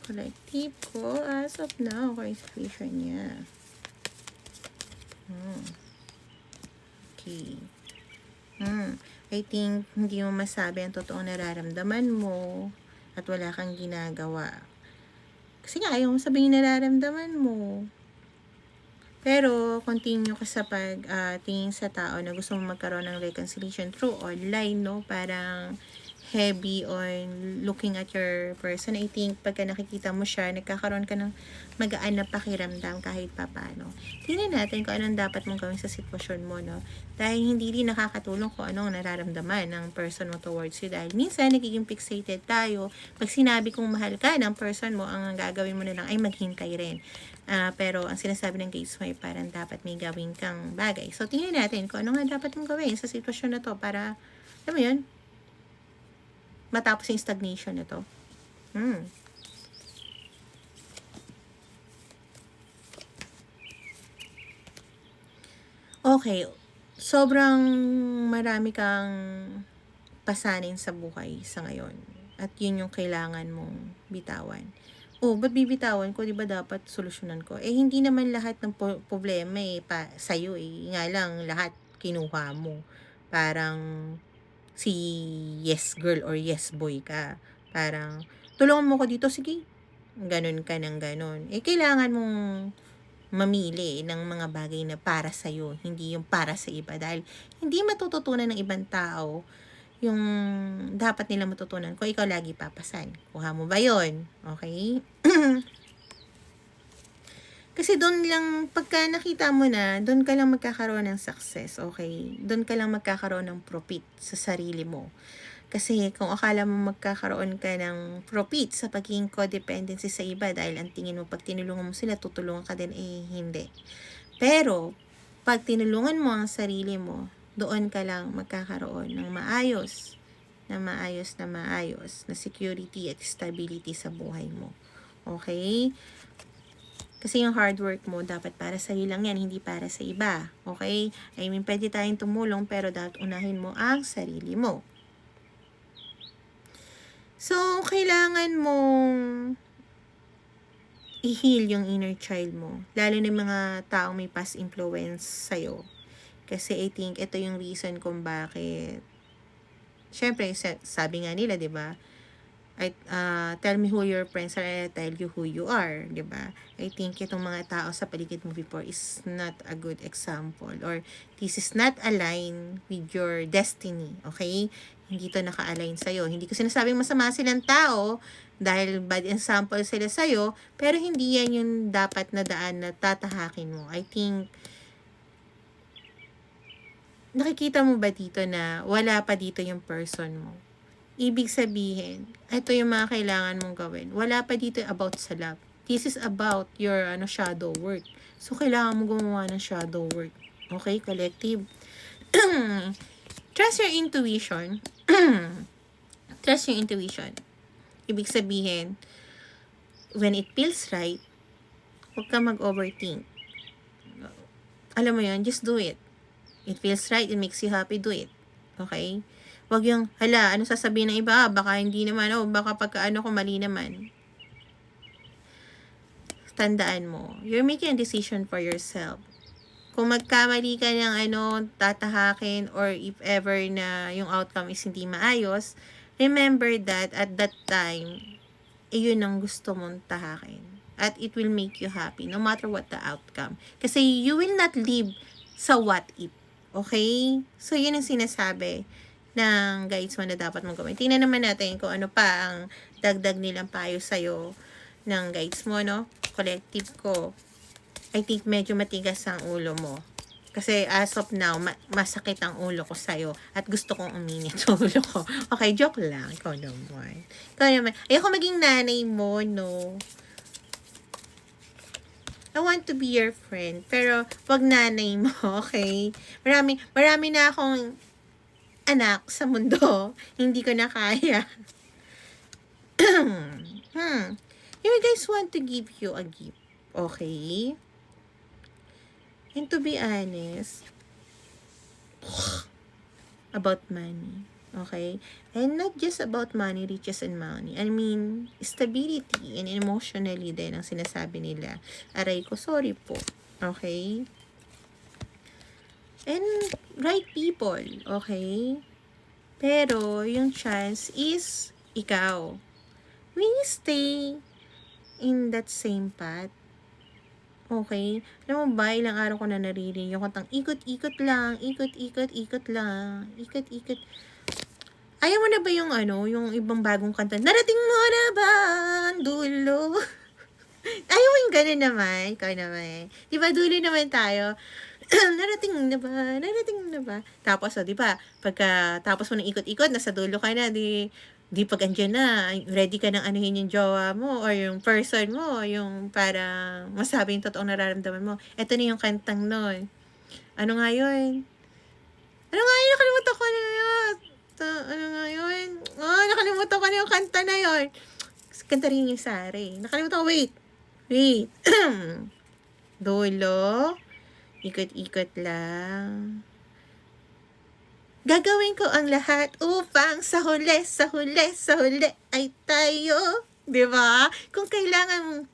collective ko as of now, kay situation niya. Okay. I think hindi mo masabi ang totoong nararamdaman mo at wala kang ginagawa. Kasi nga, ayaw mo sabihin nararamdaman mo. Pero, continue ka sa tingin sa tao na gusto mo magkaroon ng reconciliation through online, no? Parang heavy on looking at your person. I think, pagka nakikita mo siya, nagkakaroon ka ng magaan na pakiramdam kahit papano. Tingnan natin kung anong dapat mong gawin sa sitwasyon mo, no? Dahil hindi din nakakatulong kung anong nararamdaman ng person mo towards you. Dahil minsan, nagiging fixated tayo. Pag sinabi kong mahal ka ng person mo, ang gagawin mo na lang ay maghintay rin. Pero ang sinasabi ng gates mo ay parang dapat may gawin kang bagay. So, tingnan natin kung ano nga dapat mong gawin sa sitwasyon na to para, alam mo yun, matapos yung stagnation na to. Okay. Sobrang marami kang pasanin sa buhay sa ngayon. At yun yung kailangan mong bitawan. Ba't bibitawan ko? Diba dapat solusyonan ko? Hindi naman lahat ng problema sa'yo Nga lang, lahat kinuha mo. Parang si yes girl or yes boy ka. Parang, tulungan mo ko dito, sige. Ganon ka ng ganon. Kailangan mong mamili ng mga bagay na para sa'yo, hindi yung para sa iba. Dahil hindi matututunan ng ibang tao yung dapat nila matutunan kung ikaw lagi papasan. Kuha mo ba yun? Okay? Kasi doon lang, pagka nakita mo na, doon ka lang magkakaroon ng success, okay? Doon ka lang magkakaroon ng profit sa sarili mo. Kasi kung akala mo magkakaroon ka ng profit sa pagiging codependency sa iba dahil ang tingin mo pag tinulungan mo sila, tutulungan ka din, hindi. Pero, pag tinulungan mo ang sarili mo, doon ka lang magkakaroon ng maayos na security at stability sa buhay mo. Okay? Kasi yung hard work mo, dapat para sa'yo lang yan, hindi para sa iba. Okay? I mean, pwede tayong tumulong, pero dapat unahin mo ang sarili mo. So, kailangan mong i-heal yung inner child mo. Lalo na mga taong may past influence sa'yo. Kasi I think ito yung reason kung bakit. Siyempre, sabi nga nila, di ba? Tell me who your friends are, I tell you who you are, di ba? I think itong mga tao sa paligid mo before is not a good example, or this is not aligned with your destiny, okay? Hindi to naka-align sa'yo. Hindi ko sinasabing masama silang tao dahil bad example sila sa'yo, pero hindi yan yung dapat na daan na tatahakin mo. I think, nakikita mo ba dito na wala pa dito yung person mo? Ibig sabihin, ito yung mga kailangan mong gawin. Wala pa dito about sa love. This is about your shadow work. So, kailangan mo gumawa ng shadow work. Okay, collective? Trust your intuition. Trust your intuition. Ibig sabihin, when it feels right, huwag ka mag-overthink. Alam mo yun, just do it. It feels right, it makes you happy, do it. Okay? Wag yung, ano sasabihin ng iba, baka hindi naman, baka pagkaano ko mali naman. Tandaan mo, you're making a decision for yourself. Kung magkamali ka ng tatahakin, or if ever na yung outcome is hindi maayos, remember that at that time, yun ang gusto mong tahakin. At it will make you happy, no matter what the outcome. Kasi you will not live sa what if. Okay? So, yun ang sinasabi ng guides mo na dapat mong gawin. Tingnan naman natin kung ano pa ang dagdag nilang payo sa'yo ng guides mo, no? Collective ko. I think medyo matigas ang ulo mo. Kasi as of now, masakit ang ulo ko sa'yo. At gusto kong uminit ang ulo ko. Okay, joke lang. Ikaw naman. Ayoko maging nanay mo, no? I want to be your friend. Pero, wag nanay mo, okay? Marami na akong anak sa mundo. Hindi ko na kaya. You guys want to give you a gift. Okay? And to be honest, about money. Okay? And not just about money, riches, and money. I mean, stability and emotionally din ang sinasabi nila. Aray ko, sorry po. Okay? And right people. Okay? Pero, yung chance is ikaw. Will you stay in that same path? Okay? Alam mo ba, ilang araw ko na naririnig yung kantang ikot-ikot lang, ikot-ikot-ikot lang, ikot-ikot. Ayaw mo na ba yung yung ibang bagong kanta? Narating mo na ba ang dulo? Ayaw mo yung gano'n naman? Ikaw naman. Di ba dulo naman tayo? Narating na ba? Narating na ba? Tapos, di ba, pagka tapos mo ng ikot-ikot, nasa dulo ka na, di pag andyan na, ready ka nang anuhin yung jowa mo or yung person mo, yung para masabi yung totoong nararamdaman mo. Ito na yung kantang nun. Ano nga yun? Ano nga yun? Nakalimutan ko na yun. Ano nga yun? Oh, nakalimutan ko na yung kanta na yun. Kanta rin yung Sari. Nakalimutan ko, wait. Dulo. Ikot-ikot lang. Gagawin ko ang lahat upang sa huli ay tayo. 'Di ba? Kung kailangan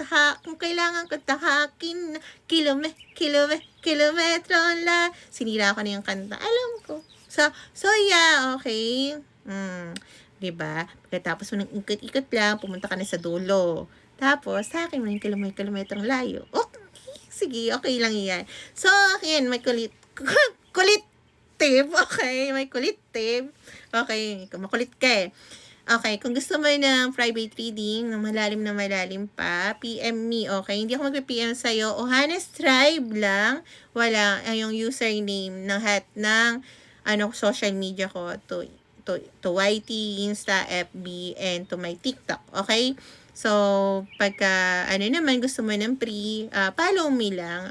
ko tahakin, kilometro la. Sinira ko na yung kanta. Alam ko. So yeah, okay. 'Di ba? Pagkatapos mo ng ikot-ikot lang, pumunta ka na sa dulo. Tapos, sa akin mo yung kilometrong layo. Okay, sige, okay lang yan. So, akin, may kulit tip, okay? May kulit tip. Okay, makulit ka eh. Okay, kung gusto mo ng private reading, ng malalim pa, PM me, okay? Hindi ako mag-PM sa'yo. Ohanes Tribe lang. Wala, yung username ng social media ko to YT, Insta, FB, and to my TikTok, okay? So, pagka, naman, gusto mo ng follow me lang,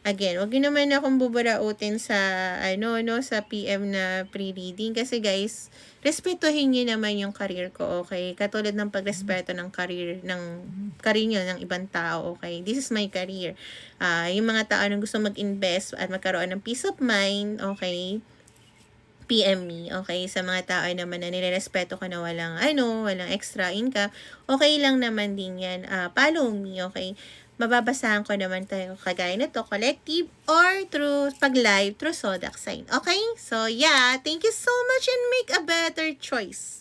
again, wag niyo naman akong buburautin sa sa PM na pre-reading kasi guys, respetuhin niyo naman yung career ko, okay? Katulad ng pagrespeto ng career niyo ng ibang tao, okay? This is my career. Yung mga tao na gusto mag-invest at magkaroon ng peace of mind, okay? PM me, okay? Sa mga tao naman na nirerespeto ko na walang extra income, okay lang naman din yan. Follow me, okay? Mababasahan ko naman tayo kagaya nito, collective or through pag-live through Zodiac sign. Okay? So, yeah, thank you so much and make a better choice.